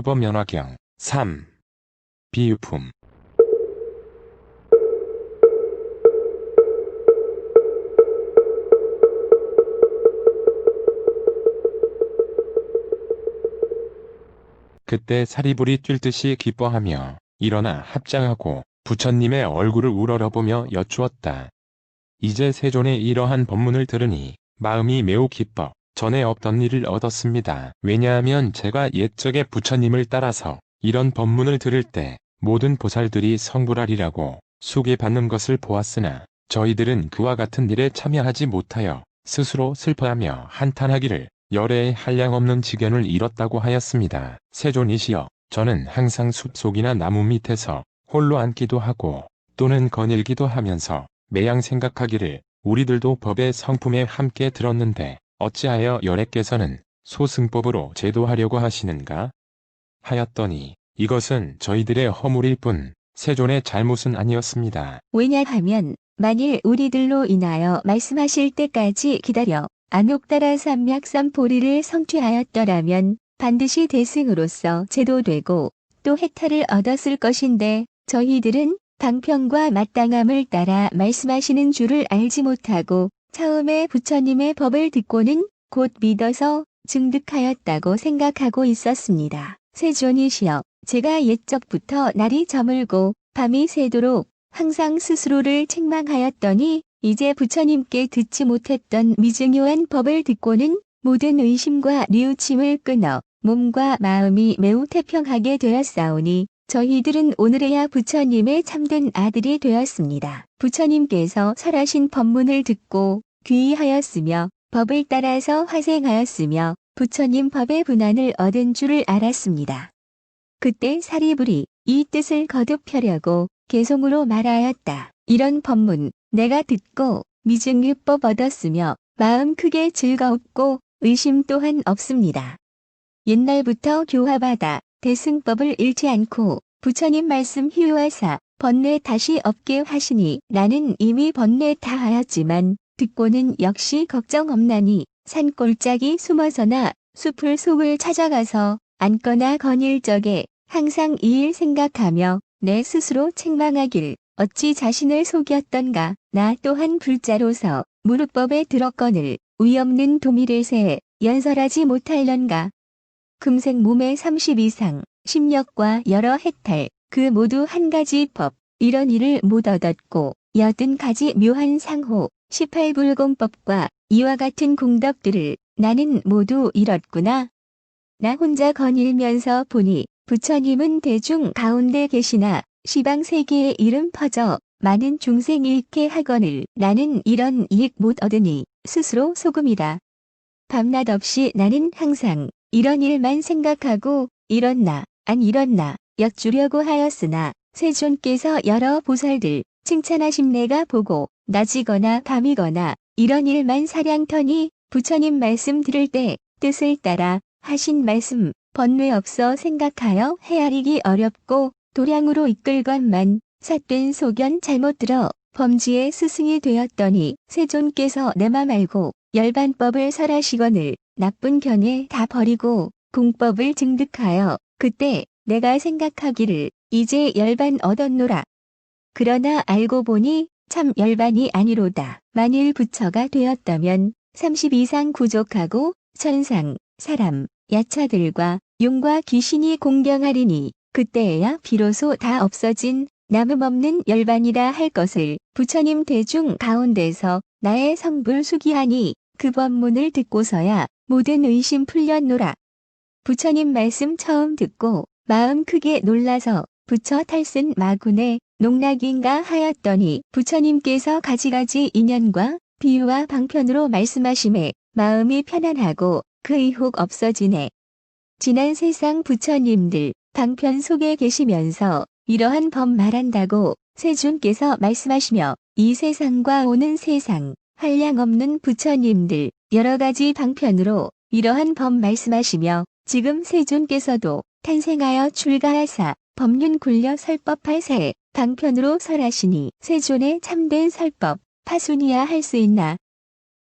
주법면화경 3. 비유품. 그때 사리불이 뛸듯이 기뻐하며 일어나 합장하고 부처님의 얼굴을 우러러보며 여쭈었다. 이제 세존의 이러한 법문을 들으니 마음이 매우 기뻐 전에 없던 일을 얻었습니다. 왜냐하면 제가 옛적에 부처님을 따라서 이런 법문을 들을 때 모든 보살들이 성불하리라고 소개받는 것을 보았으나 저희들은 그와 같은 일에 참여하지 못하여 스스로 슬퍼하며 한탄하기를 열애의 한량없는 지견을 이뤘다고 하였습니다. 세존이시여, 저는 항상 숲속이나 나무 밑에서 홀로 앉기도 하고 또는 거닐기도 하면서 매양 생각하기를 우리들도 법의 성품에 함께 들었는데 어찌하여 열애께서는 소승법으로 제도하려고 하시는가? 하였더니 이것은 저희들의 허물일 뿐 세존의 잘못은 아니었습니다. 왜냐하면 만일 우리들로 인하여 말씀하실 때까지 기다려 안옥따라 삼맥삼보리를 성취하였더라면 반드시 대승으로서 제도되고 또 혜택을 얻었을 것인데 저희들은 방편과 마땅함을 따라 말씀하시는 줄을 알지 못하고 처음에 부처님의 법을 듣고는 곧 믿어서 증득하였다고 생각하고 있었습니다. 세존이시여, 제가 옛적부터 날이 저물고 밤이 새도록 항상 스스로를 책망하였더니 이제 부처님께 듣지 못했던 미증요한 법을 듣고는 모든 의심과 뉘우침을 끊어 몸과 마음이 매우 태평하게 되었사오니 저희들은 오늘에야 부처님의 참된 아들이 되었습니다. 부처님께서 설하신 법문을 듣고 귀의하였으며 법을 따라서 화생하였으며 부처님 법의 분안을 얻은 줄을 알았습니다. 그때 사리불이 이 뜻을 거듭 펴려고 개송으로 말하였다. 이런 법문 내가 듣고 미증유법 얻었으며 마음 크게 즐거웠고 의심 또한 없습니다. 옛날부터 교화받아 대승법을 잃지 않고 부처님 말씀 희유하사 번뇌 다시 없게 하시니 나는 이미 번뇌 다 하였지만 듣고는 역시 걱정 없나니 산골짜기 숨어서나 숲을 속을 찾아가서 앉거나 거닐 적에 항상 이 일 생각하며 내 스스로 책망하길 어찌 자신을 속였던가. 나 또한 불자로서 무릇법에 들었거늘 위없는 도밀일세에 연설하지 못할련가. 금생 몸의 30 이상 심력과 여러 해탈 그 모두 한 가지 법 이런 일을 못 얻었고 80가지 묘한 상호 18불공법과 이와 같은 공덕들을 나는 모두 잃었구나. 나 혼자 거닐면서 보니 부처님은 대중 가운데 계시나 시방 세계의 이름 퍼져 많은 중생 잃게 하거늘 나는 이런 이익 못 얻으니 스스로 속음이다. 밤낮 없이 나는 항상 이런 일만 생각하고 이렇나 안 이렇나 여쭈려고 하였으나 세존께서 여러 보살들 칭찬하심 내가 보고 낮이거나 밤이거나 이런 일만 사량터니 부처님 말씀 들을 때 뜻을 따라 하신 말씀 번뇌 없어 생각하여 헤아리기 어렵고 도량으로 이끌건만 삿된 소견 잘못 들어 범지의 스승이 되었더니 세존께서 내 맘 알고 열반법을 설하시거늘 나쁜 견해 다 버리고 공법을 증득하여 그때 내가 생각하기를 이제 열반 얻었노라. 그러나 알고 보니 참 열반이 아니로다. 만일 부처가 되었다면 30 이상 구족하고 천상, 사람, 야차들과 용과 귀신이 공경하리니 그때에야 비로소 다 없어진 남음없는 열반이라 할 것을 부처님 대중 가운데서 나의 성불 수기하니 그 법문을 듣고서야 모든 의심 풀렸노라. 부처님 말씀 처음 듣고 마음 크게 놀라서 부처 탈슨 마군의 농락인가 하였더니 부처님께서 가지가지 인연과 비유와 방편으로 말씀하심에 마음이 편안하고 그 의혹 없어지네. 지난 세상 부처님들 방편 속에 계시면서 이러한 법 말한다고 세존께서 말씀하시며 이 세상과 오는 세상 한량없는 부처님들 여러 가지 방편으로 이러한 법 말씀하시며 지금 세존께서도 탄생하여 출가하사 법륜 굴려 설법할세 방편으로 설하시니 세존의 참된 설법 파순이야 할 수 있나.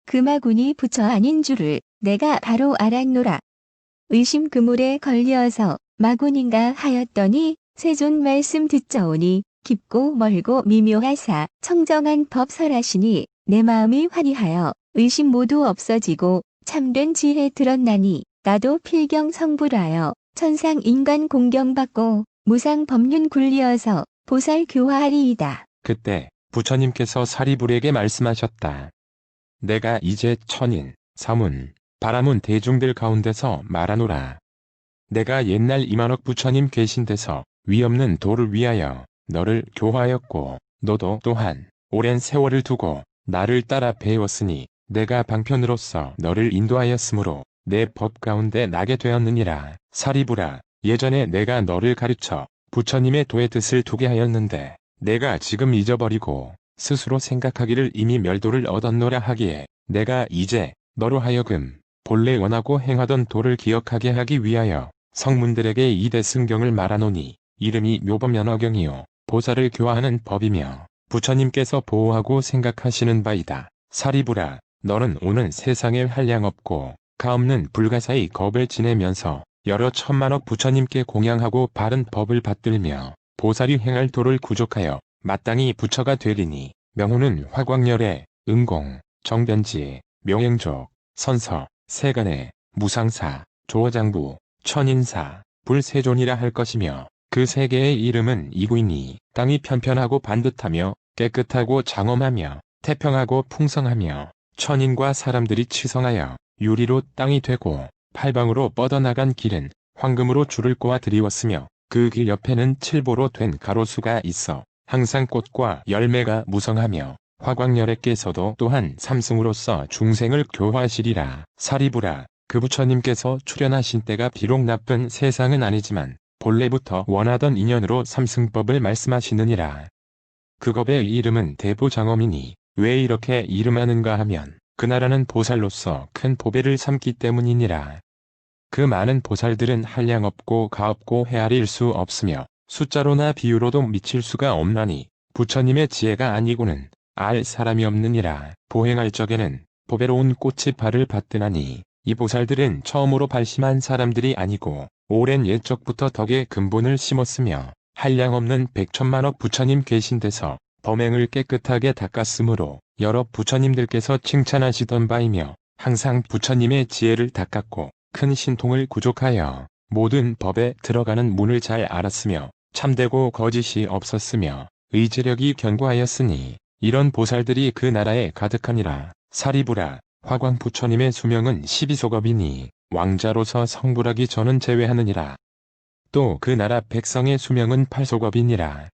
금화군이 부처 아닌 줄을 내가 바로 알았노라. 의심 그물에 걸려서 마군인가 하였더니 세존 말씀 듣자오니 깊고 멀고 미묘하사 청정한 법 설하시니 내 마음이 환희하여 의심 모두 없어지고 참된 지혜 들었나니 나도 필경 성불하여 천상 인간 공경받고 무상 법륜 굴리어서 보살 교화하리이다. 그때 부처님께서 사리불에게 말씀하셨다. 내가 이제 천인, 사문, 바라문 대중들 가운데서 말하노라. 내가 옛날 이만옥 부처님 계신 데서 위없는 도를 위하여 너를 교화하였고 너도 또한 오랜 세월을 두고 나를 따라 배웠으니 내가 방편으로서 너를 인도하였으므로 내 법 가운데 나게 되었느니라. 사리불아, 예전에 내가 너를 가르쳐 부처님의 도의 뜻을 두게 하였는데 내가 지금 잊어버리고 스스로 생각하기를 이미 멸도를 얻었노라 하기에 내가 이제 너로 하여금 본래 원하고 행하던 도를 기억하게 하기 위하여 성문들에게 이 대승경을 말하노니 이름이 묘법연화경이요 보살을 교화하는 법이며 부처님께서 보호하고 생각하시는 바이다. 사리불아, 너는 오는 세상에 한량없고 가없는 불가사의 겁을 지내면서 여러 천만억 부처님께 공양하고 바른 법을 받들며 보살이 행할 도를 구족하여 마땅히 부처가 되리니 명호는 화광열애, 응공, 정변지, 명행족, 선서, 세간의, 무상사, 조어장부, 천인사, 불세존이라 할 것이며 그 세 개의 이름은 이구이니 땅이 편편하고 반듯하며 깨끗하고 장엄하며 태평하고 풍성하며 천인과 사람들이 치성하여 유리로 땅이 되고 팔방으로 뻗어나간 길은 황금으로 줄을 꼬아 드리웠으며 그 길 옆에는 칠보로 된 가로수가 있어 항상 꽃과 열매가 무성하며 화광열애께서도 또한 삼승으로서 중생을 교화하시리라. 사리불아, 그 부처님께서 출현하신 때가 비록 나쁜 세상은 아니지만 본래부터 원하던 인연으로 삼승법을 말씀하시느니라. 그 법의 이름은 대보장엄이니 왜 이렇게 이름하는가 하면 그 나라는 보살로서 큰 보배를 삼기 때문이니라. 그 많은 보살들은 한량없고 가없고 헤아릴 수 없으며 숫자로나 비유로도 미칠 수가 없나니 부처님의 지혜가 아니고는 알 사람이 없느니라. 보행할 적에는 보배로운 꽃이 발을 받드나니 이 보살들은 처음으로 발심한 사람들이 아니고 오랜 옛적부터 덕의 근본을 심었으며 한량없는 백천만억 부처님 계신 데서 범행을 깨끗하게 닦았으므로 여러 부처님들께서 칭찬하시던 바이며 항상 부처님의 지혜를 닦았고 큰 신통을 구족하여 모든 법에 들어가는 문을 잘 알았으며 참되고 거짓이 없었으며 의지력이 견고하였으니 이런 보살들이 그 나라에 가득하니라. 사리불아, 화광 부처님의 수명은 12소겁이니 왕자로서 성불하기 전은 제외하느니라. 또 그 나라 백성의 수명은 8소겁이니라.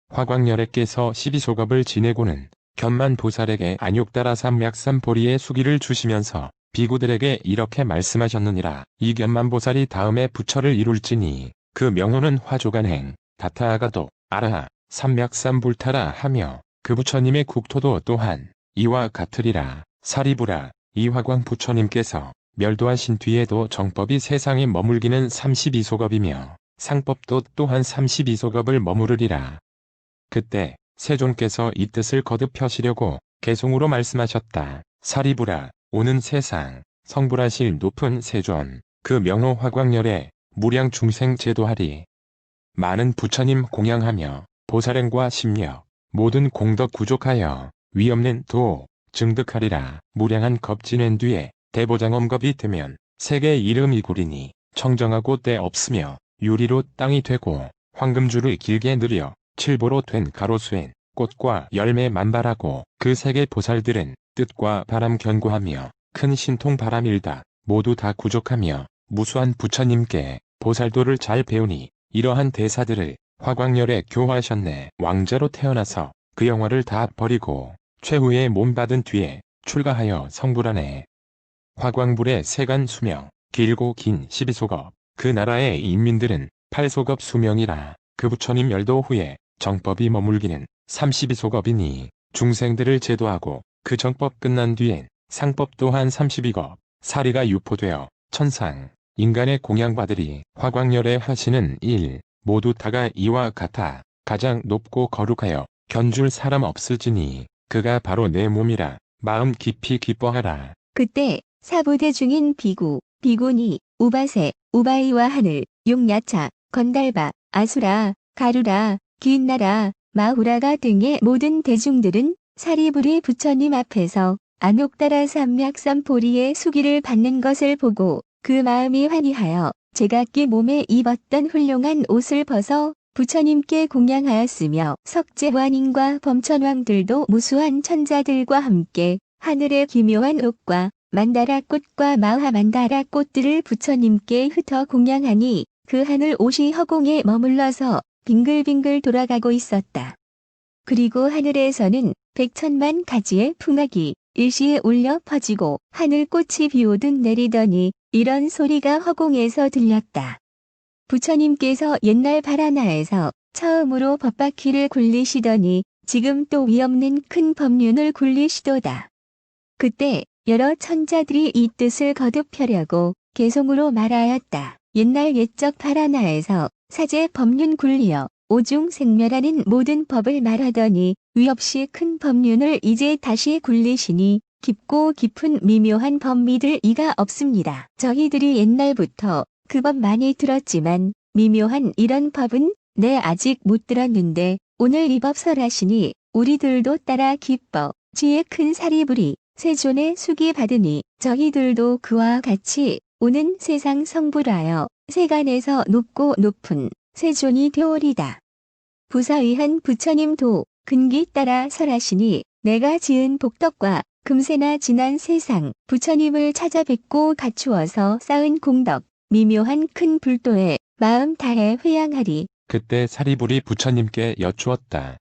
화광열애께서 12소겁을 지내고는 견만 보살에게 안욕따라 삼약삼보리의 수기를 주시면서 비구들에게 이렇게 말씀하셨느니라. 이 견만 보살이 다음에 부처를 이룰지니 그 명호는 화조간행, 다타아가도, 아라하, 삼약삼불타라 하며 그 부처님의 국토도 또한 이와 같으리라. 사리불아, 이 화광 부처님께서 멸도하신 뒤에도 정법이 세상에 머물기는 32소겁이며 상법도 또한 32소겁을 머무르리라. 그때 세존께서 이 뜻을 거듭 펴시려고 개송으로 말씀하셨다. 사리불아, 오는 세상 성불하실 높은 세존 그 명호 화광열에 무량 중생 제도하리. 많은 부처님 공양하며 보살행과 심력 모든 공덕 구족하여 위없는 도 증득하리라. 무량한 겁 지낸 뒤에 대보장엄겁이 되면 세계 이름 이구리니 청정하고 때 없으며 유리로 땅이 되고 황금줄을 길게 늘여 칠보로 된 가로수엔 꽃과 열매 만발하고 그 세계 보살들은 뜻과 바람 견고하며 큰 신통 바람일다 모두 다 구족하며 무수한 부처님께 보살도를 잘 배우니 이러한 대사들을 화광열에 교화하셨네. 왕자로 태어나서 그 영화를 다 버리고 최후의 몸 받은 뒤에 출가하여 성불하네. 화광불의 세간 수명 길고 긴 12소겁 그 나라의 인민들은 8소겁 수명이라. 그 부처님 멸도 후에 정법이 머물기는 32소겁이니 중생들을 제도하고 그 정법 끝난 뒤엔 상법 또한 32겁 사리가 유포되어 천상 인간의 공양받으리. 화광열에 하시는 일 모두 다가 이와 같아 가장 높고 거룩하여 견줄 사람 없을지니 그가 바로 내 몸이라. 마음 깊이 기뻐하라. 그때 사부대 중인 비구, 비구니, 우바세, 우바이와 하늘, 용야차, 건달바, 아수라, 가루라, 긴나라, 마후라가 등의 모든 대중들은 사리부리 부처님 앞에서 안옥다라 삼맥삼보리의 수기를 받는 것을 보고 그 마음이 환희하여 제각기 몸에 입었던 훌륭한 옷을 벗어 부처님께 공양하였으며 석재환인과 범천왕들도 무수한 천자들과 함께 하늘의 기묘한 옷과 만다라 꽃과 마하만다라 꽃들을 부처님께 흩어 공양하니 그 하늘 옷이 허공에 머물러서 빙글빙글 돌아가고 있었다. 그리고 하늘에서는 백천만 가지의 풍악이 일시에 울려 퍼지고 하늘꽃이 비오듯 내리더니 이런 소리가 허공에서 들렸다. 부처님께서 옛날 바라나에서 처음으로 법바퀴를 굴리시더니 지금 또 위없는 큰 법륜을 굴리시도다. 그때 여러 천자들이 이 뜻을 거듭하려고 개송으로 말하였다. 옛날 옛적 바라나에서 사제 법륜 굴리어 오중 생멸하는 모든 법을 말하더니 위없이 큰 법륜을 이제 다시 굴리시니 깊고 깊은 미묘한 법 믿을 이가 없습니다. 저희들이 옛날부터 그 법 많이 들었지만 미묘한 이런 법은 내 아직 못 들었는데 오늘 이 법 설하시니 우리들도 따라 기뻐 지혜 큰 사리부리 세존의 수기 받으니 저희들도 그와 같이 오는 세상 성불하여 세간에서 높고 높은 세존이 되오리다. 부사위한 부처님도 근기 따라 설하시니 내가 지은 복덕과 금세나 지난 세상 부처님을 찾아뵙고 갖추어서 쌓은 공덕 미묘한 큰 불도에 마음 다해 회양하리. 그때 사리부리 부처님께 여쭈었다.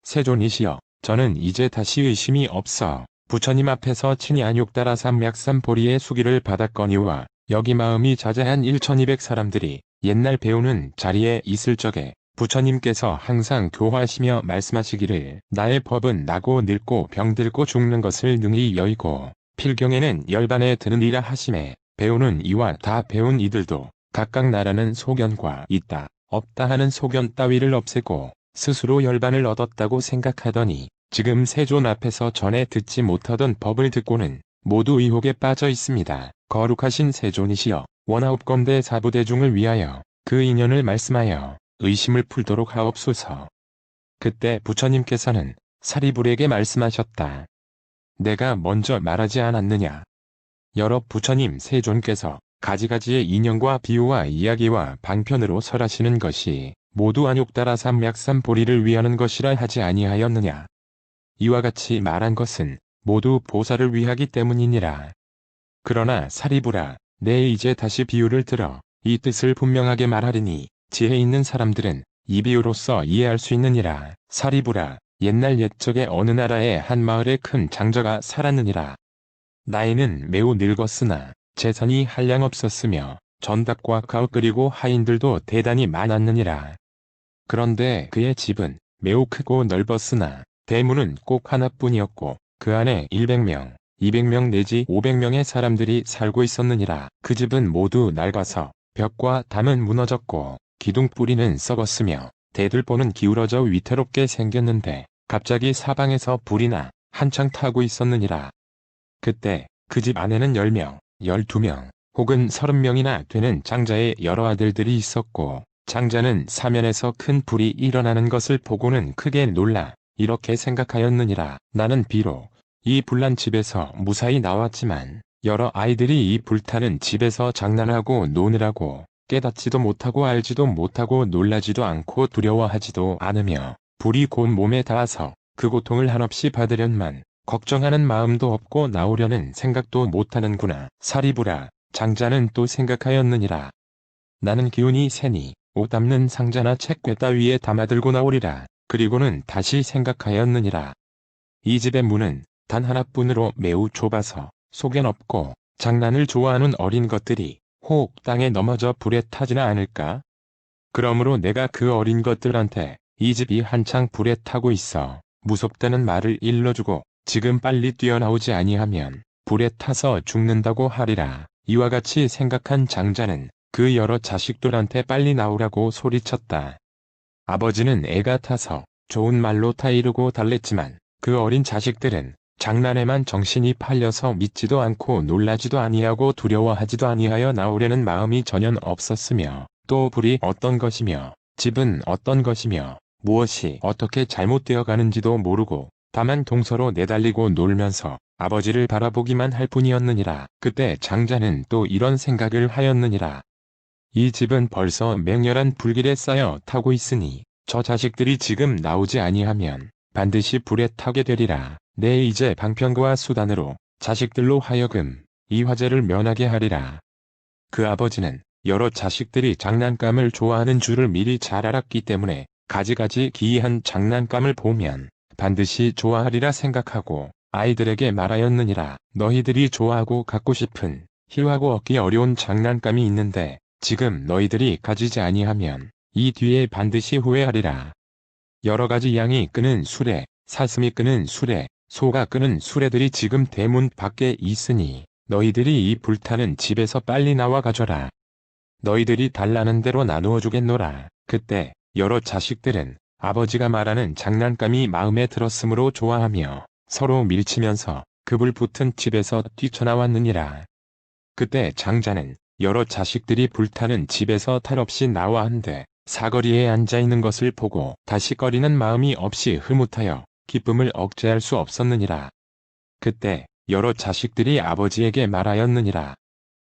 세존이시여, 저는 이제 다시 의심이 없어 부처님 앞에서 친히 안욕다라 삼맥삼보리의 수기를 받았거니와 여기 마음이 자자한 1200 사람들이 옛날 배우는 자리에 있을 적에 부처님께서 항상 교화하시며 말씀하시기를 나의 법은 나고 늙고 병들고 죽는 것을 능히 여의고 필경에는 열반에 드느니라 하심에 배우는 이와 다 배운 이들도 각각 나라는 소견과 있다 없다 하는 소견 따위를 없애고 스스로 열반을 얻었다고 생각하더니 지금 세존 앞에서 전에 듣지 못하던 법을 듣고는 모두 의혹에 빠져 있습니다. 거룩하신 세존이시여, 원하옵건대 사부대중을 위하여 그 인연을 말씀하여 의심을 풀도록 하옵소서. 그때 부처님께서는 사리불에게 말씀하셨다. 내가 먼저 말하지 않았느냐. 여러 부처님 세존께서 가지가지의 인연과 비유와 이야기와 방편으로 설하시는 것이 모두 안욕다라 삼맥삼보리를 위하는 것이라 하지 아니하였느냐. 이와 같이 말한 것은 모두 보살을 위하기 때문이니라. 그러나 사리부라, 내 이제 다시 비유를 들어 이 뜻을 분명하게 말하리니 지혜 있는 사람들은 이 비유로서 이해할 수 있느니라. 사리부라, 옛날 옛적에 어느 나라에 한 마을에 큰 장자가 살았느니라. 나이는 매우 늙었으나 재산이 한량없었으며 전답과 가옥 그리고 하인들도 대단히 많았느니라. 그런데 그의 집은 매우 크고 넓었으나 대문은 꼭 하나뿐이었고 그 안에 100명, 200명 내지 500명의 사람들이 살고 있었느니라. 그 집은 모두 낡아서 벽과 담은 무너졌고 기둥뿌리는 썩었으며 대들보는 기울어져 위태롭게 생겼는데 갑자기 사방에서 불이 나 한창 타고 있었느니라. 그때 그 집 안에는 10명, 12명, 혹은 30명이나 되는 장자의 여러 아들들이 있었고 장자는 사면에서 큰 불이 일어나는 것을 보고는 크게 놀라 이렇게 생각하였느니라. 나는 비록 이 불난 집에서 무사히 나왔지만 여러 아이들이 이 불타는 집에서 장난하고 노느라고 깨닫지도 못하고 알지도 못하고 놀라지도 않고 두려워하지도 않으며 불이 곧 몸에 닿아서 그 고통을 한없이 받으련만 걱정하는 마음도 없고 나오려는 생각도 못하는구나. 사리부라, 장자는 또 생각하였느니라. 나는 기운이 세니 옷 담는 상자나 책궤 따위에 담아들고 나오리라. 그리고는 다시 생각하였느니라. 이 집의 문은 단 하나뿐으로 매우 좁아서 속엔 없고 장난을 좋아하는 어린 것들이 혹 땅에 넘어져 불에 타지나 않을까? 그러므로 내가 그 어린 것들한테 이 집이 한창 불에 타고 있어 무섭다는 말을 일러주고 지금 빨리 뛰어나오지 아니하면 불에 타서 죽는다고 하리라. 이와 같이 생각한 장자는 그 여러 자식들한테 빨리 나오라고 소리쳤다. 아버지는 애가 타서 좋은 말로 타이르고 달랬지만 그 어린 자식들은 장난에만 정신이 팔려서 믿지도 않고 놀라지도 아니하고 두려워하지도 아니하여 나오려는 마음이 전혀 없었으며 또 불이 어떤 것이며 집은 어떤 것이며 무엇이 어떻게 잘못되어 가는지도 모르고 다만 동서로 내달리고 놀면서 아버지를 바라보기만 할 뿐이었느니라. 그때 장자는 또 이런 생각을 하였느니라. 이 집은 벌써 맹렬한 불길에 쌓여 타고 있으니 저 자식들이 지금 나오지 아니하면 반드시 불에 타게 되리라. 내 이제 방편과 수단으로 자식들로 하여금 이 화재를 면하게 하리라. 그 아버지는 여러 자식들이 장난감을 좋아하는 줄을 미리 잘 알았기 때문에 가지가지 기이한 장난감을 보면 반드시 좋아하리라 생각하고 아이들에게 말하였느니라. 너희들이 좋아하고 갖고 싶은 희화고 얻기 어려운 장난감이 있는데 지금 너희들이 가지지 아니하면 이 뒤에 반드시 후회하리라. 여러 가지 양이 끄는 수레, 사슴이 끄는 수레, 소가 끄는 수레들이 지금 대문 밖에 있으니 너희들이 이 불타는 집에서 빨리 나와 가져라. 너희들이 달라는 대로 나누어 주겠노라. 그때 여러 자식들은 아버지가 말하는 장난감이 마음에 들었으므로 좋아하며 서로 밀치면서 그 불 붙은 집에서 뛰쳐나왔느니라. 그때 장자는 여러 자식들이 불타는 집에서 탈없이 나와 한데 사거리에 앉아있는 것을 보고 다시 꺼리는 마음이 없이 흐뭇하여 기쁨을 억제할 수 없었느니라. 그때 여러 자식들이 아버지에게 말하였느니라.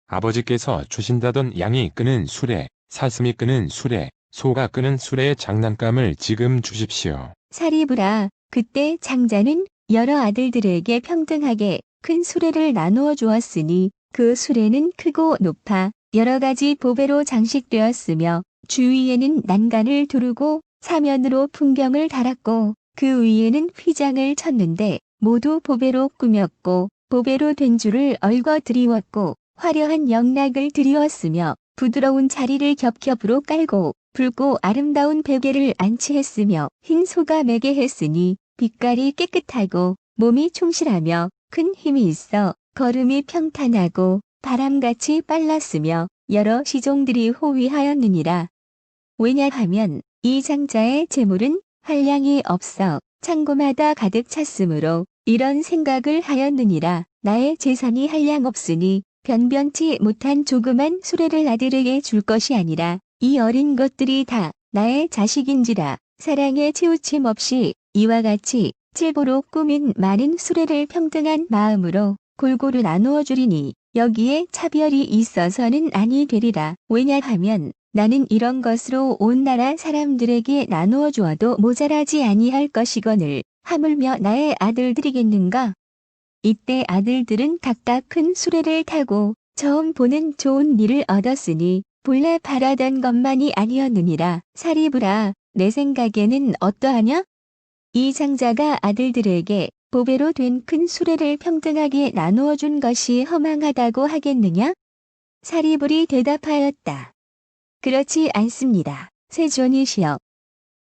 아버지께서 주신다던 양이 끄는 수레, 사슴이 끄는 수레, 소가 끄는 수레의 장난감을 지금 주십시오. 사리부라. 그때 장자는 여러 아들들에게 평등하게 큰 수레를 나누어 주었으니 그 수레는 크고 높아 여러 가지 보배로 장식되었으며 주위에는 난간을 두르고 사면으로 풍경을 달았고 그 위에는 휘장을 쳤는데 모두 보배로 꾸몄고 보배로 된 줄을 얽어 드리웠고 화려한 영락을 드리웠으며 부드러운 자리를 겹겹으로 깔고 붉고 아름다운 베개를 안치했으며 흰 소가 매게 했으니 빛깔이 깨끗하고 몸이 충실하며 큰 힘이 있어 걸음이 평탄하고 바람같이 빨랐으며 여러 시종들이 호위하였느니라. 왜냐하면 이 장자의 재물은 한량이 없어 창고마다 가득 찼으므로 이런 생각을 하였느니라. 나의 재산이 한량 없으니 변변치 못한 조그만 수레를 아들에게 줄 것이 아니라 이 어린 것들이 다 나의 자식인지라. 사랑에 치우침 없이 이와 같이 칠보로 꾸민 많은 수레를 평등한 마음으로 골고루 나누어 주리니 여기에 차별이 있어서는 아니 되리라. 왜냐하면 나는 이런 것으로 온 나라 사람들에게 나누어 주어도 모자라지 아니할 것이거늘 하물며 나의 아들들이겠는가. 이때 아들들은 각각 큰 수레를 타고 처음 보는 좋은 일을 얻었으니 본래 바라던 것만이 아니었느니라. 사리부라. 내 생각에는 어떠하냐? 이 장자가 아들들에게 보배로 된 큰 수레를 평등하게 나누어 준 것이 허망하다고 하겠느냐? 사리불이 대답하였다. 그렇지 않습니다. 세존이시여.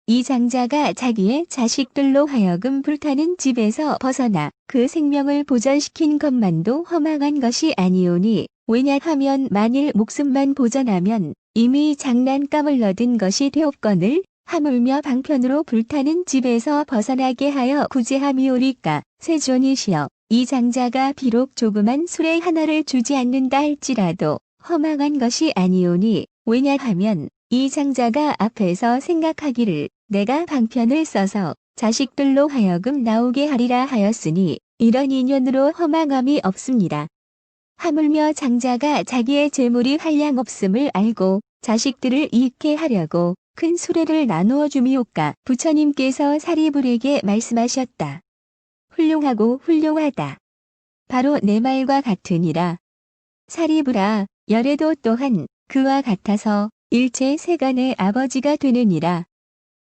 이 장자가 자기의 자식들로 하여금 불타는 집에서 벗어나 그 생명을 보전시킨 것만도 허망한 것이 아니오니 왜냐하면 만일 목숨만 보전하면 이미 장난감을 얻은 것이 되었거늘 하물며 방편으로 불타는 집에서 벗어나게 하여 구제함이오리까. 세존이시여. 이 장자가 비록 조그만 수레 하나를 주지 않는다 할지라도 허망한 것이 아니오니 왜냐하면 이 장자가 앞에서 생각하기를 내가 방편을 써서 자식들로 하여금 나오게 하리라 하였으니 이런 인연으로 허망함이 없습니다. 하물며 장자가 자기의 재물이 한량 없음을 알고 자식들을 잃게 하려고 큰 수레를 나누어 주미오까. 부처님께서 사리불에게 말씀하셨다. 훌륭하고 훌륭하다. 바로 내 말과 같으니라. 사리불아. 열애도 또한 그와 같아서 일체 세간의 아버지가 되느니라.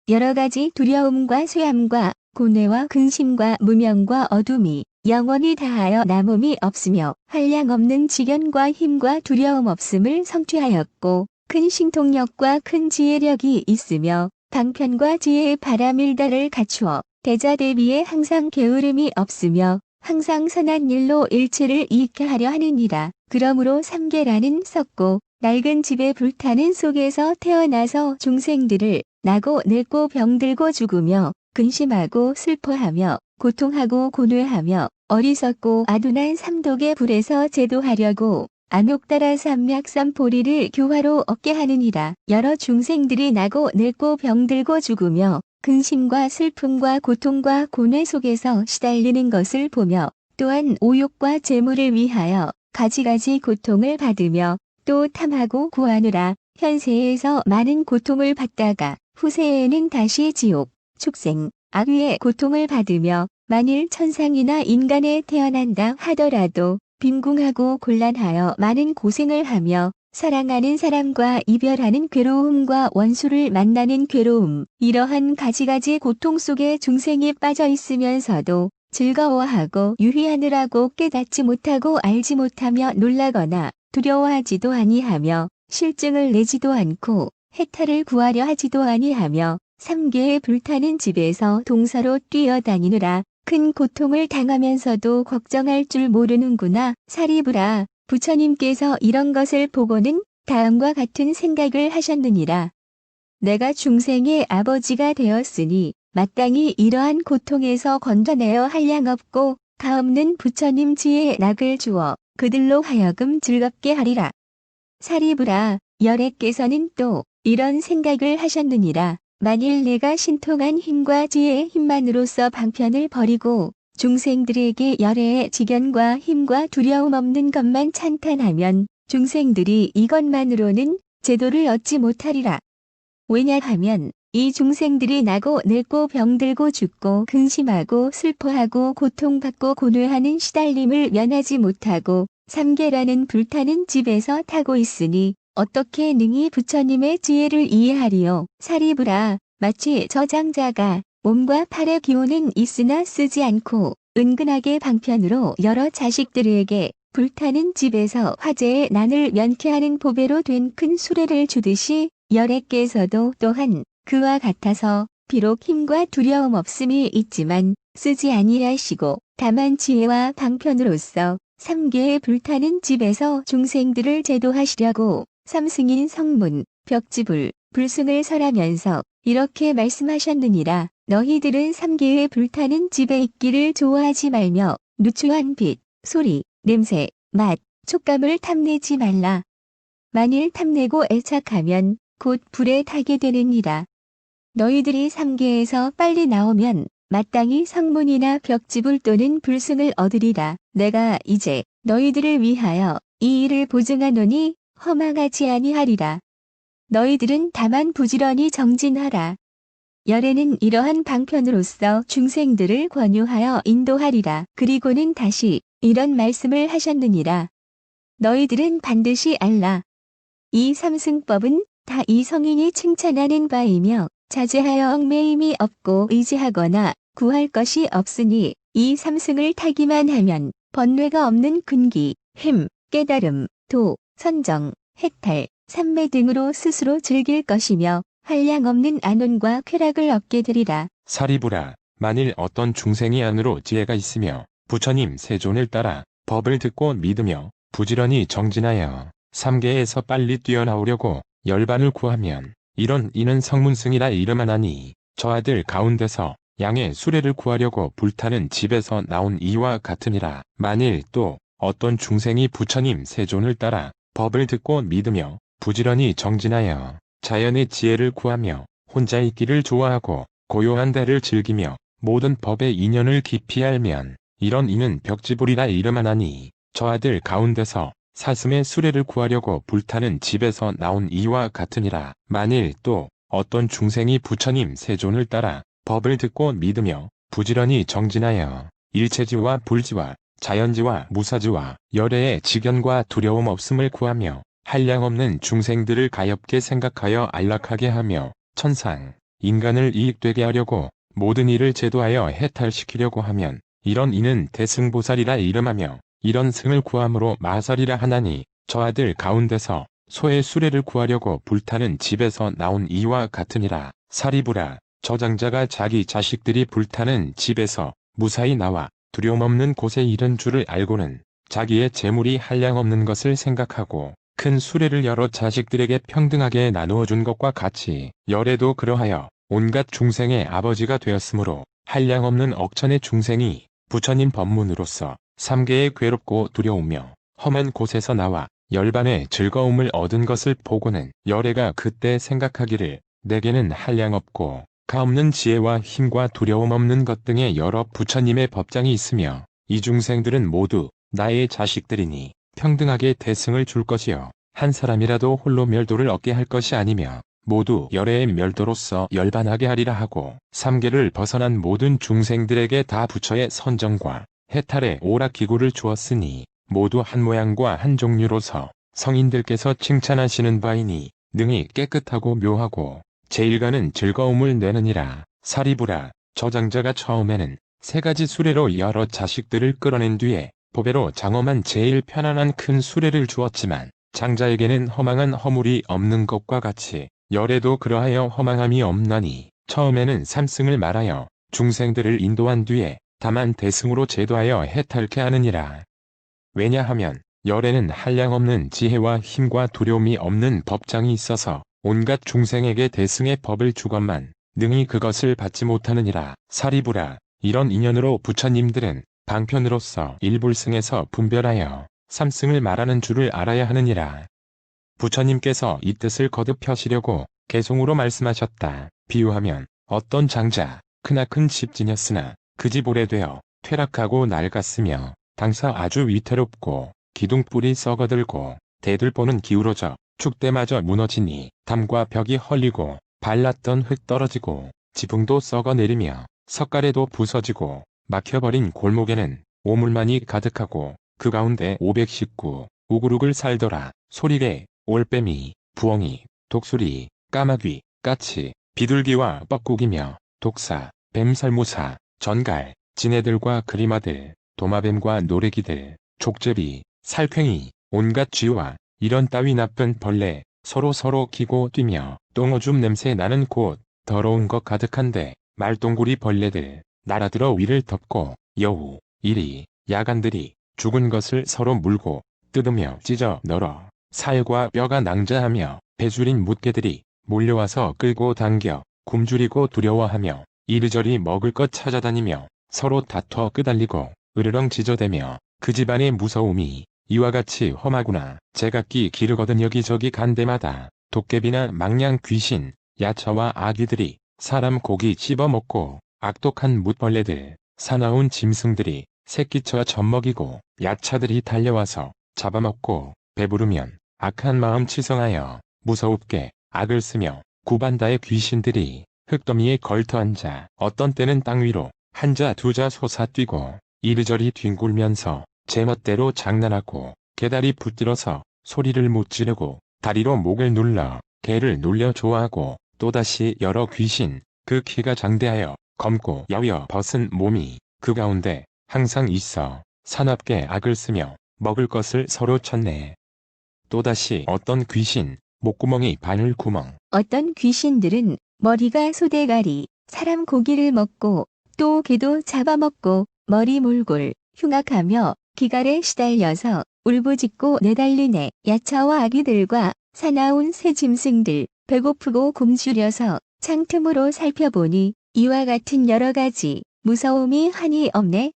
여러 가지 두려움과 쇠함과 고뇌와 근심과 무명과 어둠이 영원히 다하여 남음이 없으며 한량 없는 지견과 힘과 두려움 없음을 성취하였고 큰 신통력과 큰 지혜력이 있으며 방편과 지혜의 바람일다를 갖추어 대자대비에 항상 게으름이 없으며 항상 선한 일로 일체를 이익케 하려 하느니라. 그러므로 삼계라는 썩고 낡은 집에 불타는 속에서 태어나서 중생들을 나고 늙고 병들고 죽으며 근심하고 슬퍼하며 고통하고 고뇌하며 어리석고 아둔한 삼독의 불에서 제도하려고 안욕따라 삼맥삼포리를 교화로 얻게 하느니라. 여러 중생들이 나고 늙고 병들고 죽으며 근심과 슬픔과 고통과 고뇌 속에서 시달리는 것을 보며 또한 오욕과 재물을 위하여 가지가지 고통을 받으며 또 탐하고 구하느라 현세에서 많은 고통을 받다가 후세에는 다시 지옥, 축생, 악귀의 고통을 받으며 만일 천상이나 인간에 태어난다 하더라도 빈궁하고 곤란하여 많은 고생을 하며 사랑하는 사람과 이별하는 괴로움과 원수를 만나는 괴로움, 이러한 가지가지 고통 속에 중생이 빠져 있으면서도 즐거워하고 유희하느라고 깨닫지 못하고 알지 못하며 놀라거나 두려워하지도 아니하며 실증을 내지도 않고 해탈을 구하려 하지도 아니하며 삼계에 불타는 집에서 동서로 뛰어다니느라 큰 고통을 당하면서도 걱정할 줄 모르는구나. 사리부라, 부처님께서 이런 것을 보고는 다음과 같은 생각을 하셨느니라. 내가 중생의 아버지가 되었으니 마땅히 이러한 고통에서 건져내어 한량없고 가없는 부처님 지혜의 낙을 주어 그들로 하여금 즐겁게 하리라. 사리부라, 열애께서는 또 이런 생각을 하셨느니라. 만일 내가 신통한 힘과 지혜의 힘만으로써 방편을 버리고 중생들에게 열애의 지견과 힘과 두려움 없는 것만 찬탄하면 중생들이 이것만으로는 제도를 얻지 못하리라. 왜냐하면 이 중생들이 나고 늙고 병들고 죽고 근심하고 슬퍼하고 고통받고 고뇌하는 시달림을 면하지 못하고 삼계라는 불타는 집에서 타고 있으니 어떻게 능히 부처님의 지혜를 이해하리요. 사리부라, 마치 저장자가 몸과 팔의 기호는 있으나 쓰지 않고 은근하게 방편으로 여러 자식들에게 불타는 집에서 화재의 난을 면케하는 보배로 된 큰 수레를 주듯이 열애께서도 또한 그와 같아서 비록 힘과 두려움 없음이 있지만 쓰지 아니하시고 다만 지혜와 방편으로서 삼계의 불타는 집에서 중생들을 제도하시려고 삼승인 성문, 벽지불, 불승을 설하면서 이렇게 말씀하셨느니라. 너희들은 삼계의 불타는 집에 있기를 좋아하지 말며 누추한 빛, 소리, 냄새, 맛, 촉감을 탐내지 말라. 만일 탐내고 애착하면 곧 불에 타게 되느니라. 너희들이 삼계에서 빨리 나오면 마땅히 성문이나 벽지불 또는 불승을 얻으리라. 내가 이제 너희들을 위하여 이 일을 보증하노니 허망하지 아니하리라. 너희들은 다만 부지런히 정진하라. 열애는 이러한 방편으로서 중생들을 권유하여 인도하리라. 그리고는 다시 이런 말씀을 하셨느니라. 너희들은 반드시 알라. 이 삼승법은 다 이 성인이 칭찬하는 바이며 자제하여 얽매임이 없고 의지하거나 구할 것이 없으니 이 삼승을 타기만 하면 번뇌가 없는 근기, 힘, 깨달음, 도, 선정, 해탈, 삼매 등으로 스스로 즐길 것이며 한량없는 안온과 쾌락을 얻게 되리라. 사리부라, 만일 어떤 중생이 안으로 지혜가 있으며 부처님 세존을 따라 법을 듣고 믿으며 부지런히 정진하여 삼계에서 빨리 뛰어나오려고 열반을 구하면 이런 이는 성문승이라 이름하나니 저 아들 가운데서 양의 수레를 구하려고 불타는 집에서 나온 이와 같으니라. 만일 또 어떤 중생이 부처님 세존을 따라 법을 듣고 믿으며 부지런히 정진하여 자연의 지혜를 구하며 혼자 있기를 좋아하고 고요한 데를 즐기며 모든 법의 인연을 깊이 알면 이런 이는 벽지불이라 이름하나니 저 아들 가운데서 사슴의 수레를 구하려고 불타는 집에서 나온 이와 같으니라. 만일 또 어떤 중생이 부처님 세존을 따라 법을 듣고 믿으며 부지런히 정진하여 일체지와 불지와 자연지와 무사지와 열애의 지견과 두려움 없음을 구하며 한량없는 중생들을 가엾게 생각하여 안락하게 하며 천상, 인간을 이익되게 하려고 모든 일을 제도하여 해탈시키려고 하면 이런 이는 대승보살이라 이름하며 이런 승을 구함으로 마살이라 하나니 저 아들 가운데서 소의 수레를 구하려고 불타는 집에서 나온 이와 같으니라. 사리부라, 저장자가 자기 자식들이 불타는 집에서 무사히 나와 두려움 없는 곳에 이른 줄을 알고는 자기의 재물이 한량없는 것을 생각하고 큰 수레를 여러 자식들에게 평등하게 나누어 준 것과 같이 열애도 그러하여 온갖 중생의 아버지가 되었으므로 한량없는 억천의 중생이 부처님 법문으로서 삼계에 괴롭고 두려우며 험한 곳에서 나와 열반의 즐거움을 얻은 것을 보고는 열애가 그때 생각하기를 내게는 한량없고 가없는 지혜와 힘과 두려움 없는 것 등의 여러 부처님의 법장이 있으며 이 중생들은 모두 나의 자식들이니 평등하게 대승을 줄 것이요 한 사람이라도 홀로 멸도를 얻게 할 것이 아니며 모두 열애의 멸도로서 열반하게 하리라 하고 삼계를 벗어난 모든 중생들에게 다 부처의 선정과 해탈의 오락기구를 주었으니 모두 한 모양과 한 종류로서 성인들께서 칭찬하시는 바이니 능히 깨끗하고 묘하고 제일가는 즐거움을 내느니라. 사리부라. 저장자가 처음에는 세 가지 수레로 여러 자식들을 끌어낸 뒤에 보배로 장엄한 제일 편안한 큰 수레를 주었지만 장자에게는 허망한 허물이 없는 것과 같이 열애도 그러하여 허망함이 없나니 처음에는 삼승을 말하여 중생들을 인도한 뒤에 다만 대승으로 제도하여 해탈케 하느니라. 왜냐하면 열애는 한량없는 지혜와 힘과 두려움이 없는 법장이 있어서 온갖 중생에게 대승의 법을 주건만 능히 그것을 받지 못하느니라. 사리부라. 이런 인연으로 부처님들은 방편으로서 일불승에서 분별하여 삼승을 말하는 줄을 알아야 하느니라. 부처님께서 이 뜻을 거듭하시려고 개송으로 말씀하셨다. 비유하면 어떤 장자 크나큰 집 지녔으나 그 집 오래되어 퇴락하고 낡았으며 당사 아주 위태롭고 기둥불이 썩어들고 대들보는 기울어져 축대마저 무너지니 담과 벽이 헐리고 발랐던 흙 떨어지고 지붕도 썩어내리며 석가래도 부서지고 막혀버린 골목에는 오물만이 가득하고 그 가운데 519 우구룩을 살더라. 소리래, 올빼미, 부엉이, 독수리, 까마귀, 까치, 비둘기와 뻐꾸기며 독사, 뱀살무사, 전갈, 지네들과 그리마들, 도마뱀과 노래기들, 족제비, 살쾡이, 온갖 쥐와 이런 따위 나쁜 벌레, 서로 기고 뛰며 똥오줌 냄새 나는 곳, 더러운 것 가득한데 말똥구리 벌레들, 날아들어 위를 덮고 여우, 이리, 야간들이 죽은 것을 서로 물고 뜯으며 찢어 널어 살과 뼈가 낭자하며 배줄인 묻개들이 몰려와서 끌고 당겨 굶주리고 두려워하며 이리저리 먹을 것 찾아다니며 서로 다퉈 끄달리고 으르렁 짖어대며 그 집안의 무서움이 이와 같이 험하구나. 제각기 기르거든 여기저기 간 데마다 도깨비나 망냥 귀신, 야처와 아귀들이 사람 고기 씹어먹고 악독한 묻벌레들, 사나운 짐승들이 새끼쳐 젖먹이고 야차들이 달려와서 잡아먹고 배부르면 악한 마음 치성하여 무서웁게 악을 쓰며 구반다의 귀신들이 흙더미에 걸터앉아 어떤 때는 땅 위로 한자 두자 솟아뛰고 이리저리 뒹굴면서 제멋대로 장난하고 개다리 붙들어서 소리를 못 지르고 다리로 목을 눌러 개를 놀려 좋아하고 또다시 여러 귀신 그 키가 장대하여 검고 여여 벗은 몸이 그 가운데 항상 있어 사납게 악을 쓰며 먹을 것을 서로 찾네. 또다시 어떤 귀신 목구멍이 바늘구멍 어떤 귀신들은 머리가 소대가리, 사람 고기를 먹고 또 개도 잡아먹고 머리 몰골, 흉악하며 기갈에 시달려서 울부짖고 내달리네. 야차와 아귀들과 사나운 새짐승들, 배고프고 굶주려서 창틈으로 살펴보니 이와 같은 여러 가지 무서움이 한이 없네.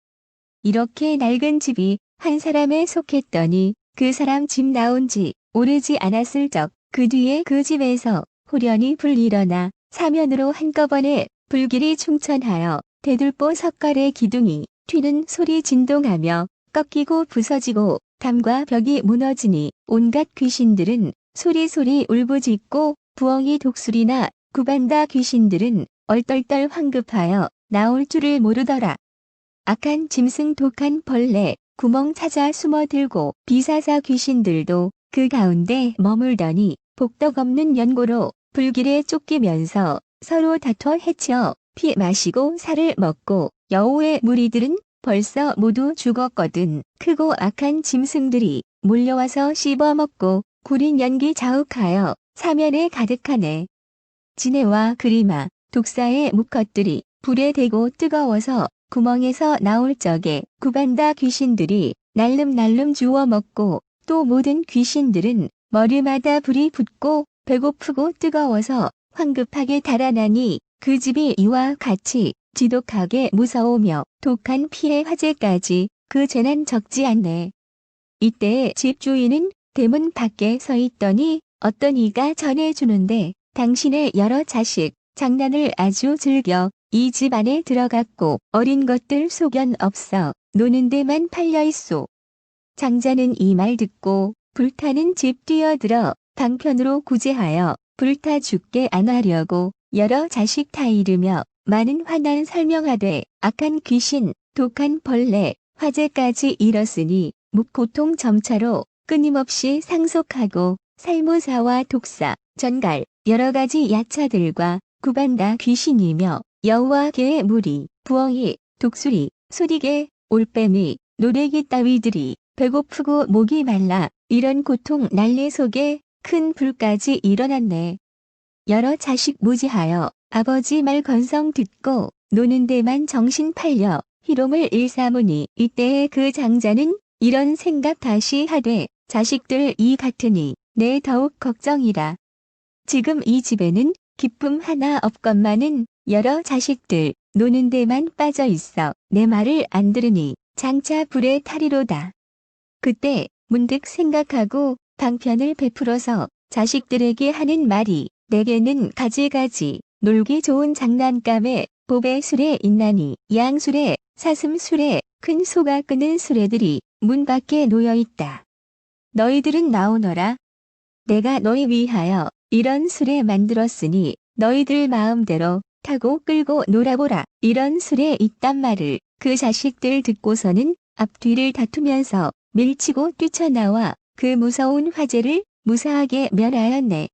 이렇게 낡은 집이 한 사람에 속했더니 그 사람 집 나온 지 오르지 않았을 적 그 뒤에 그 집에서 후련히 불 일어나 사면으로 한꺼번에 불길이 충천하여 대들보 석가래 기둥이 튀는 소리 진동하며 꺾이고 부서지고 담과 벽이 무너지니 온갖 귀신들은 소리 울부짖고 부엉이 독수리나 구반다 귀신들은 얼떨떨 황급하여 나올 줄을 모르더라. 악한 짐승 독한 벌레 구멍 찾아 숨어들고 비사사 귀신들도 그 가운데 머물더니 복덕 없는 연고로 불길에 쫓기면서 서로 다퉈 해쳐 피 마시고 살을 먹고 여우의 무리들은 벌써 모두 죽었거든. 크고 악한 짐승들이 몰려와서 씹어먹고 구린 연기 자욱하여 사면에 가득하네. 지네와 그리마, 독사의 묵것들이 불에 대고 뜨거워서 구멍에서 나올 적에 구반다 귀신들이 날름날름 주워 먹고 또 모든 귀신들은 머리마다 불이 붙고 배고프고 뜨거워서 황급하게 달아나니 그 집이 이와 같이 지독하게 무서우며 독한 피해 화재까지 그 재난 적지 않네. 이때의 집주인은 대문 밖에 서 있더니 어떤 이가 전해주는데 당신의 여러 자식 장난을 아주 즐겨 이 집 안에 들어갔고 어린 것들 소견 없어 노는 데만 팔려 있소. 장자는 이 말 듣고 불타는 집 뛰어들어 방편으로 구제하여 불타 죽게 안 하려고 여러 자식 다 이르며 많은 화난 설명하되 악한 귀신, 독한 벌레, 화재까지 일었으니 묵고통 점차로 끊임없이 상속하고 살모사와 독사, 전갈, 여러 가지 야차들과 구반다 귀신이며 여우와 개의 무리, 부엉이, 독수리, 소리개, 올빼미, 노래기 따위들이 배고프고 목이 말라 이런 고통 난리 속에 큰 불까지 일어났네. 여러 자식 무지하여 아버지 말 건성 듣고 노는 데만 정신 팔려 희롱을 일삼으니 이때에 그 장자는 이런 생각 다시 하되 자식들 이 같으니 내 더욱 걱정이라. 지금 이 집에는 기쁨 하나 없건만은 여러 자식들 노는 데만 빠져 있어 내 말을 안 들으니 장차 불에 타리로다. 그때 문득 생각하고 방편을 베풀어서 자식들에게 하는 말이 내게는 가지가지 놀기 좋은 장난감에 보배 수레 있나니 양수레, 사슴수레, 큰 소가 끄는 수레들이 문 밖에 놓여 있다. 너희들은 나오너라. 내가 너희 위하여 이런 수레 만들었으니 너희들 마음대로 타고 끌고 놀아보라. 이런 수레 있단 말을 그 자식들 듣고서는 앞뒤를 다투면서 밀치고 뛰쳐나와 그 무서운 화재를 무사하게 면하였네.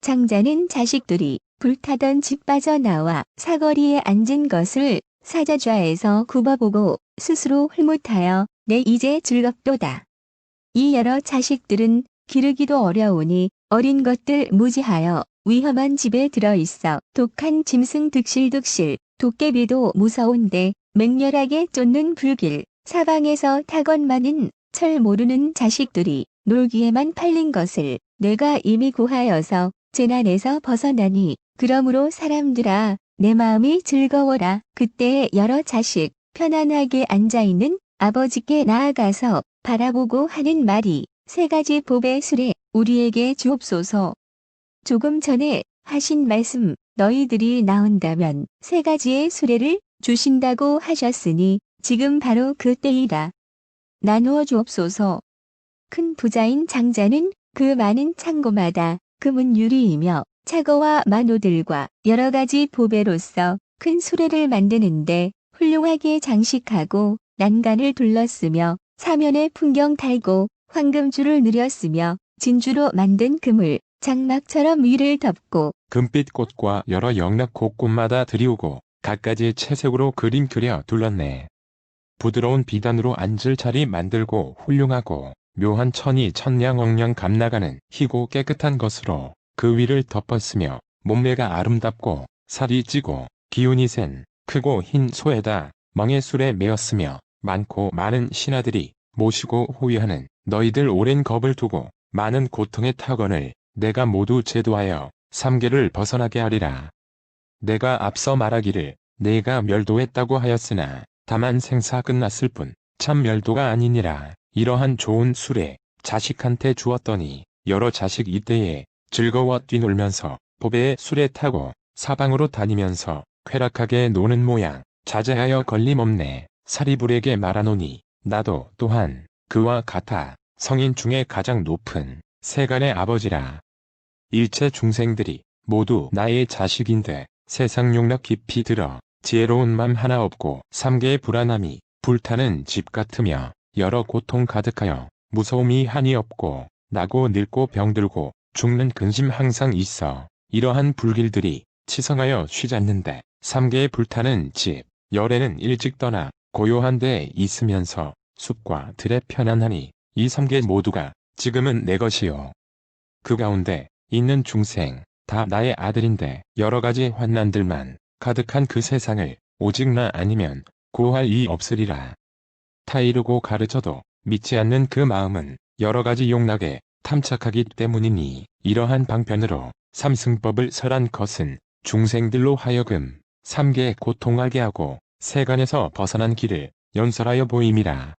장자는 자식들이 불타던 집 빠져나와 사거리에 앉은 것을 사자좌에서 굽어보고 스스로 흘뭇하여 내 이제 즐겁도다. 이 여러 자식들은 기르기도 어려우니 어린 것들 무지하여 위험한 집에 들어있어 독한 짐승 득실득실 도깨비도 무서운데 맹렬하게 쫓는 불길 사방에서 타건만은 철 모르는 자식들이 놀기에만 팔린 것을 내가 이미 고하여서 재난에서 벗어나니 그러므로 사람들아 내 마음이 즐거워라. 그때에 여러 자식 편안하게 앉아있는 아버지께 나아가서 바라보고 하는 말이 세 가지 보배 수레 우리에게 주옵소서. 조금 전에 하신 말씀 너희들이 나온다면 세 가지의 수레를 주신다고 하셨으니 지금 바로 그때이라. 나누어 주옵소서. 큰 부자인 장자는 그 많은 창고마다 금은 유리이며 차거와 만호들과 여러 가지 보배로서 큰 수레를 만드는데 훌륭하게 장식하고 난간을 둘렀으며 사면에 풍경 달고 황금줄을 늘였으며 진주로 만든 금을 장막처럼 위를 덮고 금빛 꽃과 여러 영락 곳곳마다 들이우고 갖가지 채색으로 그림 그려 둘렀네. 부드러운 비단으로 앉을 자리 만들고 훌륭하고 묘한 천이 천냥억냥 감나가는 희고 깨끗한 것으로 그 위를 덮었으며 몸매가 아름답고 살이 찌고 기운이 센 크고 흰 소에다 멍에술에 메었으며 많고 많은 신하들이 모시고 호위하는 너희들 오랜 겁을 두고 많은 고통의 타건을 내가 모두 제도하여 삼계를 벗어나게 하리라. 내가 앞서 말하기를 내가 멸도했다고 하였으나 다만 생사 끝났을 뿐 참 멸도가 아니니라. 이러한 좋은 수레 자식한테 주었더니 여러 자식 이때에 즐거워 뛰놀면서 보배의 수레 타고 사방으로 다니면서 쾌락하게 노는 모양. 자제하여 걸림없네. 사리불에게 말하노니 나도 또한 그와 같아 성인 중에 가장 높은 세간의 아버지라. 일체 중생들이 모두 나의 자식인데 세상 용락 깊이 들어 지혜로운 맘 하나 없고 삼계의 불안함이 불타는 집 같으며 여러 고통 가득하여 무서움이 한이 없고 나고 늙고 병들고 죽는 근심 항상 있어. 이러한 불길들이 치성하여 쉬지않는데 삼계에 불타는 집 열에는 일찍 떠나 고요한 데에 있으면서 숲과 들에 편안하니 이 삼계 모두가 지금은 내 것이요. 그 가운데 있는 중생 다 나의 아들인데 여러 가지 환난들만 가득한 그 세상을 오직 나 아니면 구할 이 없으리라. 타이르고 가르쳐도 믿지 않는 그 마음은 여러 가지 용락에 탐착하기 때문이니 이러한 방편으로 삼승법을 설한 것은 중생들로 하여금 삼계에 고통하게 하고 세간에서 벗어난 길을 연설하여 보임이라.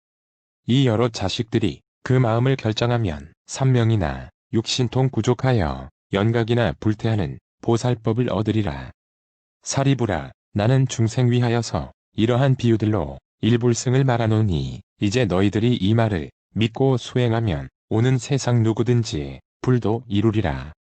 이 여러 자식들이 그 마음을 결정하면 삼명이나 육신통 구족하여 연각이나 불태하는 보살법을 얻으리라. 사리부라, 나는 중생 위하여서 이러한 비유들로 일불승을 말하노니 이제 너희들이 이 말을 믿고 수행하면 오는 세상 누구든지 불도 이루리라.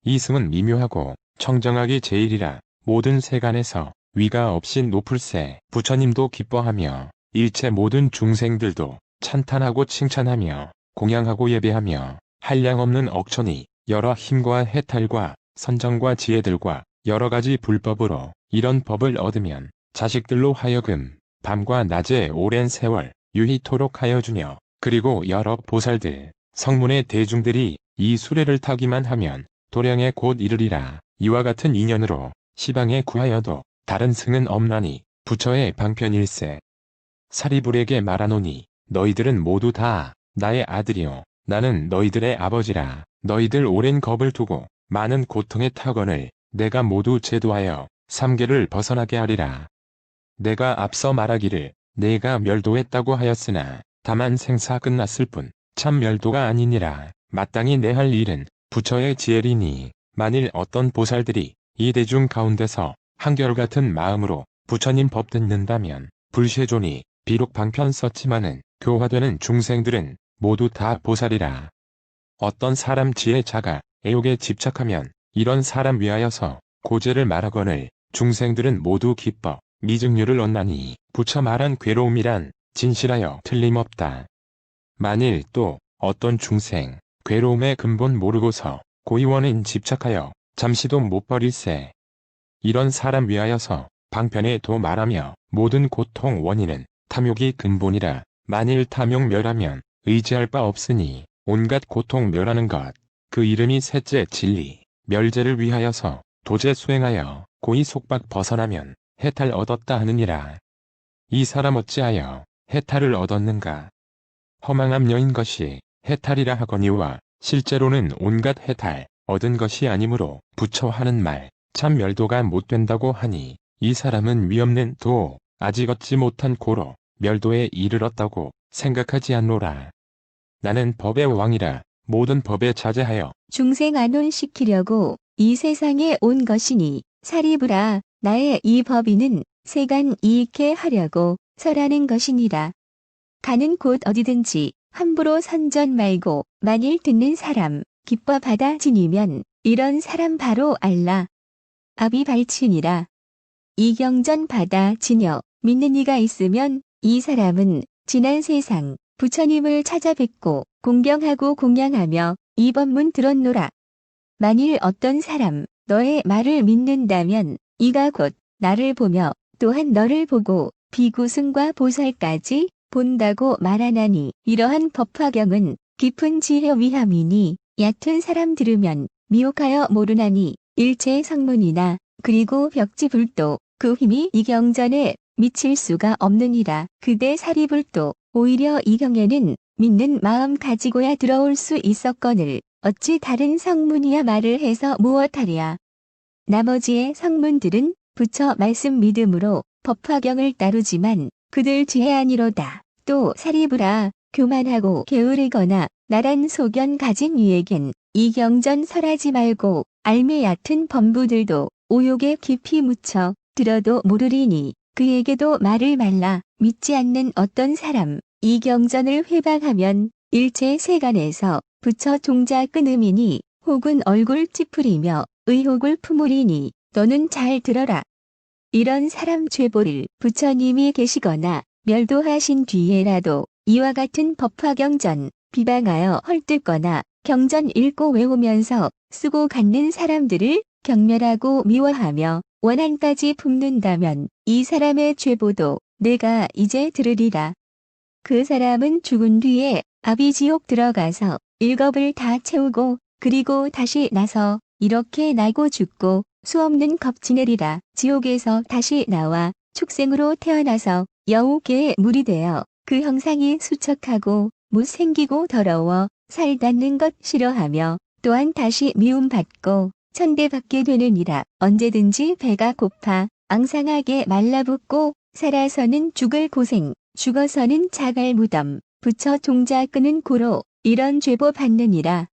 이 승은 미묘하고 청정하기 제일이라. 모든 세간에서 위가 없이 높을세. 부처님도 기뻐하며 일체 모든 중생들도 찬탄하고 칭찬하며 공양하고 예배하며 한량없는 억천이 여러 힘과 해탈과 선정과 지혜들과 여러 가지 불법으로 이런 법을 얻으면 자식들로 하여금 밤과 낮에 오랜 세월 유희토록 하여 주며, 그리고 여러 보살들 성문의 대중들이 이 수레를 타기만 하면 도량에 곧 이르리라. 이와 같은 인연으로 시방에 구하여도 다른 승은 없나니 부처의 방편일세. 사리불에게 말하노니 너희들은 모두 다 나의 아들이요 나는 너희들의 아버지라. 너희들 오랜 겁을 두고 많은 고통의 타건을 내가 모두 제도하여 삼계를 벗어나게 하리라. 내가 앞서 말하기를 내가 멸도했다고 하였으나 다만 생사 끝났을 뿐 참 멸도가 아니니라. 마땅히 내 할 일은 부처의 지혜리니 만일 어떤 보살들이 이 대중 가운데서 한결같은 마음으로 부처님 법 듣는다면 불세존이 비록 방편 썼지만은 교화되는 중생들은 모두 다 보살이라. 어떤 사람 지혜자가 애욕에 집착하면 이런 사람 위하여서 고제를 말하거늘 중생들은 모두 기뻐 미증류를 얻나니 부처 말한 괴로움이란 진실하여 틀림없다. 만일 또 어떤 중생 괴로움의 근본 모르고서 고의원인 집착하여 잠시도 못 버릴세. 이런 사람 위하여서 방편에 도 말하며 모든 고통 원인은 탐욕이 근본이라. 만일 탐욕 멸하면 의지할 바 없으니 온갖 고통 멸하는 것, 그 이름이 셋째 진리 멸제를 위하여서 도제 수행하여 고의 속박 벗어나면 해탈 얻었다 하느니라. 이 사람 어찌하여 해탈을 얻었는가? 허망함 여인 것이 해탈이라 하거니와 실제로는 온갖 해탈 얻은 것이 아니므로 부처 하는 말 참 멸도가 못 된다고 하니 이 사람은 위없는 도 아직 얻지 못한 고로 멸도에 이르렀다고 생각하지 않노라. 나는 법의 왕이라 모든 법에 자제하여 중생 안온시키려고 이 세상에 온 것이니 사리부라, 나의 이 법인은 세간 이익해 하려고 설하는 것이니라. 가는 곳 어디든지 함부로 선전 말고 만일 듣는 사람 기뻐 받아 지니면 이런 사람 바로 알라. 아비 발친이라. 이경전 받아 지녀 믿는 이가 있으면 이 사람은 지난 세상 부처님을 찾아뵙고 공경하고 공양하며 이 법문 들었노라. 만일 어떤 사람 너의 말을 믿는다면 이가 곧 나를 보며 또한 너를 보고 비구승과 보살까지 본다고 말하나니 이러한 법화경은 깊은 지혜 위함이니 얕은 사람 들으면 미혹하여 모르나니 일체 성문이나 그리고 벽지불도 그 힘이 이 경전에 미칠 수가 없느니라. 그대 사리불도 오히려 이 경에는 믿는 마음 가지고야 들어올 수 있었거늘 어찌 다른 성문이야 말을 해서 무엇하랴. 나머지의 성문들은 부처 말씀 믿음으로 법화경을 따르지만 그들 지혜 아니로다. 또 사리부라, 교만하고 게으르거나 나란 소견 가진 이에겐 이 경전 설하지 말고 알매 얕은 범부들도 오욕에 깊이 묻혀 들어도 모르리니 그에게도 말을 말라. 믿지 않는 어떤 사람 이 경전을 회방하면 일체 세간에서 부처 종자 끊음이니 혹은 얼굴 찌푸리며 의혹을 품으리니 너는 잘 들어라. 이런 사람 죄보를 부처님이 계시거나 멸도하신 뒤에라도 이와 같은 법화경전 비방하여 헐뜯거나 경전 읽고 외우면서 쓰고 갖는 사람들을 경멸하고 미워하며 원한까지 품는다면 이 사람의 죄보도 내가 이제 들으리라. 그 사람은 죽은 뒤에 아비지옥 들어가서 일겁을 다 채우고 그리고 다시 나서 이렇게 나고 죽고 수없는 겁 지내리라. 지옥에서 다시 나와 축생으로 태어나서 여우개의 물이 되어 그 형상이 수척하고 못생기고 더러워 살 닿는 것 싫어하며 또한 다시 미움받고 천대받게 되느니라. 언제든지 배가 고파 앙상하게 말라붙고 살아서는 죽을 고생, 죽어서는 자갈 무덤, 부처 종자 끄는 고로 이런 죄보 받느니라.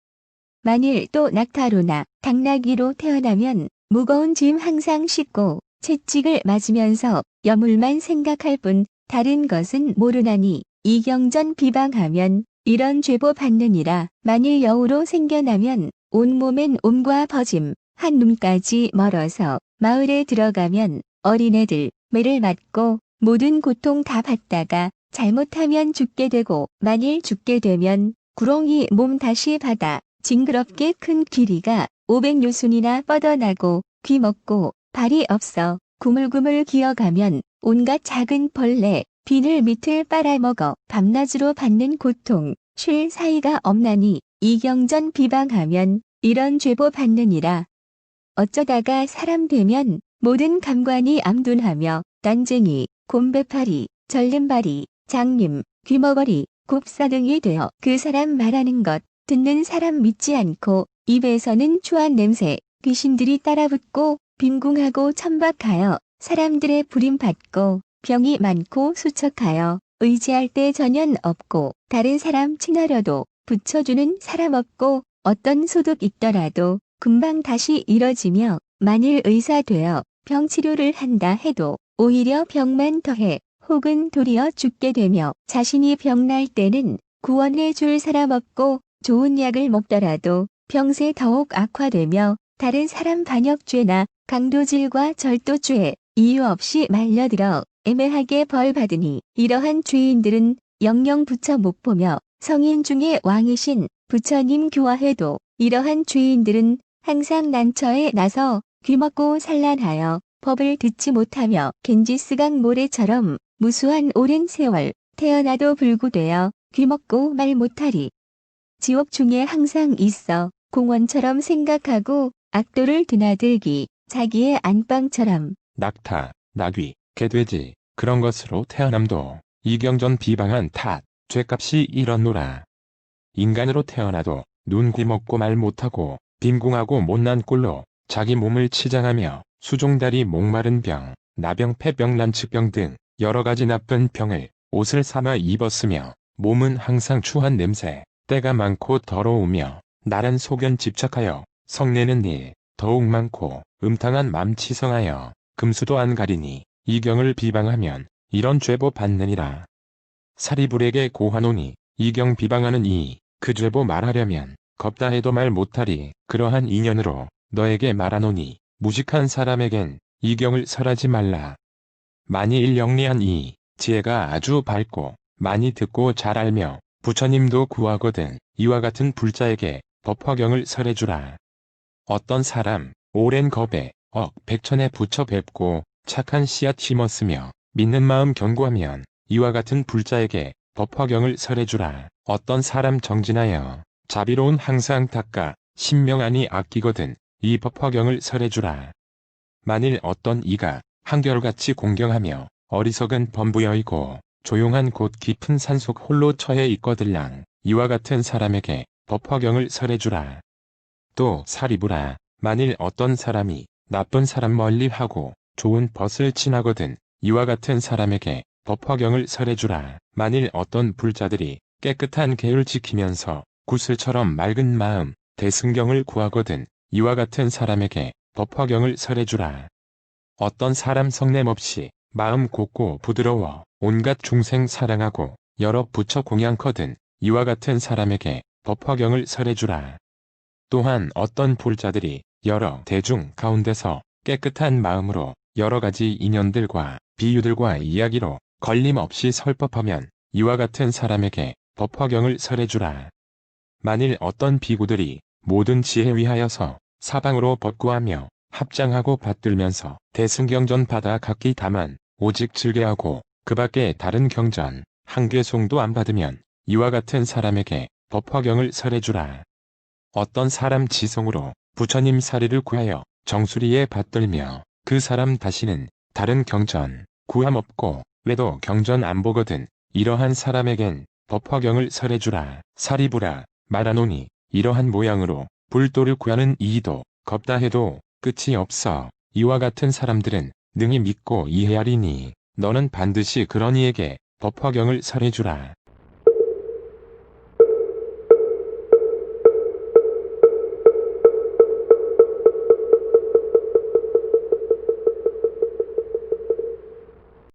만일 또 낙타로나 당나귀로 태어나면 무거운 짐 항상 싣고 채찍을 맞으면서 여물만 생각할 뿐 다른 것은 모르나니 이경전 비방하면 이런 죄보 받느니라. 만일 여우로 생겨나면 온몸엔 옴과 버짐, 한눈까지 멀어서 마을에 들어가면 어린애들 매를 맞고 모든 고통 다 받다가 잘못하면 죽게 되고 만일 죽게 되면 구렁이 몸 다시 받아 징그럽게 큰 귀리가 500요순이나 뻗어나고 귀 먹고 발이 없어 구물구물 기어가면 온갖 작은 벌레, 비늘 밑을 빨아먹어 밤낮으로 받는 고통, 쉴 사이가 없나니 이경전 비방하면 이런 죄보 받느니라. 어쩌다가 사람 되면 모든 감관이 암둔하며 난쟁이, 곰배파리, 절름발이, 장님, 귀머거리, 곱사 등이 되어 그 사람 말하는 것 듣는 사람 믿지 않고 입에서는 추한 냄새, 귀신들이 따라붙고 빈궁하고 천박하여 사람들의 부림받고 병이 많고 수척하여 의지할 데 전혀 없고 다른 사람 친하려도 붙여주는 사람 없고 어떤 소득 있더라도 금방 다시 이뤄지며 만일 의사 되어 병 치료를 한다 해도 오히려 병만 더해 혹은 도리어 죽게 되며 자신이 병날 때는 구원해 줄 사람 없고 좋은 약을 먹더라도 병세 더욱 악화되며 다른 사람 반역죄나 강도질과 절도죄 이유 없이 말려들어 애매하게 벌 받으니 이러한 죄인들은 영영 부처 못 보며 성인 중에 왕이신 부처님 교화해도 이러한 죄인들은 항상 난처에 나서 귀먹고 산란하여 법을 듣지 못하며 겐지스강 모래처럼 무수한 오랜 세월 태어나도 불구되어 귀먹고 말 못하리. 지옥 중에 항상 있어 공원처럼 생각하고 악도를 드나들기 자기의 안방처럼 낙타, 나귀, 개돼지 그런 것으로 태어남도 이경전 비방한 탓 죄값이 이렇노라. 인간으로 태어나도 눈 귀먹고 말 못하고 빈궁하고 못난 꼴로 자기 몸을 치장하며 수종다리 목마른 병, 나병 폐병 난치병 등 여러 가지 나쁜 병을 옷을 삼아 입었으며 몸은 항상 추한 냄새, 때가 많고 더러우며 나란 소견 집착하여 성내는 일 더욱 많고 음탕한 맘치성하여 금수도 안 가리니 이경을 비방하면 이런 죄보 받느니라. 사리불에게 고하노니 이경 비방하는 이 그 죄보 말하려면 겁다 해도 말 못하리. 그러한 인연으로 너에게 말하노니 무식한 사람에겐 이경을 설하지 말라. 만일 영리한 이 지혜가 아주 밝고 많이 듣고 잘 알며 부처님도 구하거든 이와 같은 불자에게 법화경을 설해주라. 어떤 사람 오랜 겁에 백천에 부처 뵙고 착한 씨앗 심었으며 믿는 마음 견고하면 이와 같은 불자에게 법화경을 설해주라. 어떤 사람 정진하여 자비로운 항상 닦아 신명하니 아끼거든 이 법화경을 설해주라. 만일 어떤 이가 한결같이 공경하며 어리석은 범부여이고 조용한 곳 깊은 산속 홀로 처해 있거들랑 이와 같은 사람에게 법화경을 설해주라. 또 사리부라. 만일 어떤 사람이 나쁜 사람 멀리하고 좋은 벗을 친하거든 이와 같은 사람에게 법화경을 설해주라. 만일 어떤 불자들이 깨끗한 계율 지키면서 구슬처럼 맑은 마음 대승경을 구하거든 이와 같은 사람에게 법화경을 설해주라. 어떤 사람 성냄 없이 마음 곱고 부드러워 온갖 중생 사랑하고 여러 부처 공양거든 이와 같은 사람에게 법화경을 설해주라. 또한 어떤 불자들이 여러 대중 가운데서 깨끗한 마음으로 여러 가지 인연들과 비유들과 이야기로 걸림없이 설법하면 이와 같은 사람에게 법화경을 설해주라. 만일 어떤 비구들이 모든 지혜 위하여서 사방으로 법구하며 합장하고 받들면서 대승경전 받아 각기 다만 오직 즐겨하고 그 밖에 다른 경전 한 개송도 안 받으면 이와 같은 사람에게 법화경을 설해주라. 어떤 사람 지성으로 부처님 사리를 구하여 정수리에 받들며 그 사람 다시는 다른 경전 구함 없고 외도 경전 안 보거든 이러한 사람에겐 법화경을 설해주라. 사리부라. 말하노니 이러한 모양으로 불도를 구하는 이도 겁다 해도 끝이 없어. 이와 같은 사람들은 능히 믿고 이해하리니 너는 반드시 그런 이에게 법화경을 설해주라.